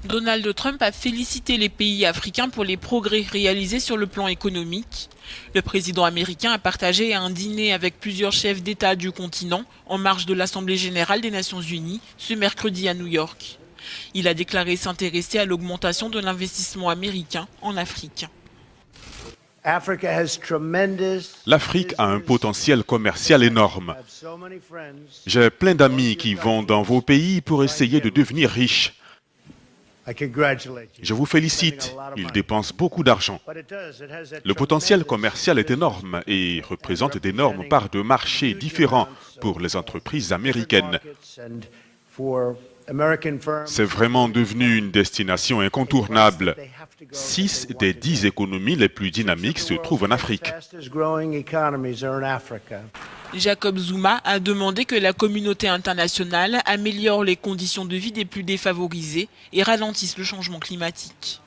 Donald Trump a félicité les pays africains pour les progrès réalisés sur le plan économique. Le président américain a partagé un dîner avec plusieurs chefs d'État du continent en marge de l'Assemblée générale des Nations unies ce mercredi à New York. Il a déclaré s'intéresser à l'augmentation de l'investissement américain en Afrique. L'Afrique a un potentiel commercial énorme. J'ai plein d'amis qui vont dans vos pays pour essayer de devenir riches. Je vous félicite, ils dépensent beaucoup d'argent. Le potentiel commercial est énorme et représente d'énormes parts de marché différents pour les entreprises américaines. C'est vraiment devenu une destination incontournable. 6 des 10 économies les plus dynamiques se trouvent en Afrique. Jacob Zuma a demandé que la communauté internationale améliore les conditions de vie des plus défavorisés et ralentisse le changement climatique.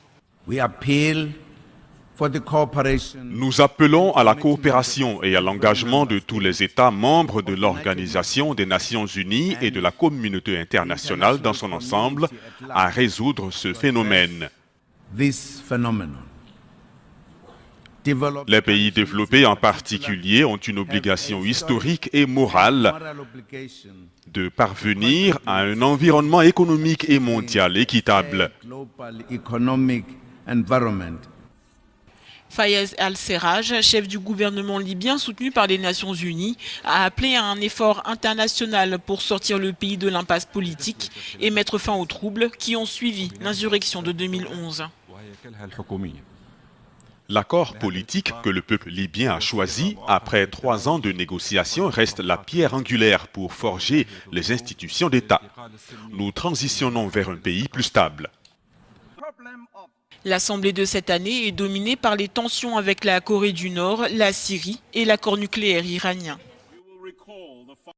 Nous appelons à la coopération et à l'engagement de tous les États membres de l'Organisation des Nations Unies et de la communauté internationale dans son ensemble à résoudre ce phénomène. Les pays développés en particulier ont une obligation historique et morale de parvenir à un environnement économique et mondial équitable. Fayez al-Serraj, chef du gouvernement libyen soutenu par les Nations Unies, a appelé à un effort international pour sortir le pays de l'impasse politique et mettre fin aux troubles qui ont suivi l'insurrection de 2011. L'accord politique que le peuple libyen a choisi après 3 ans de négociations reste la pierre angulaire pour forger les institutions d'État. Nous transitionnons vers un pays plus stable. L'Assemblée de cette année est dominée par les tensions avec la Corée du Nord, la Syrie et l'accord nucléaire iranien.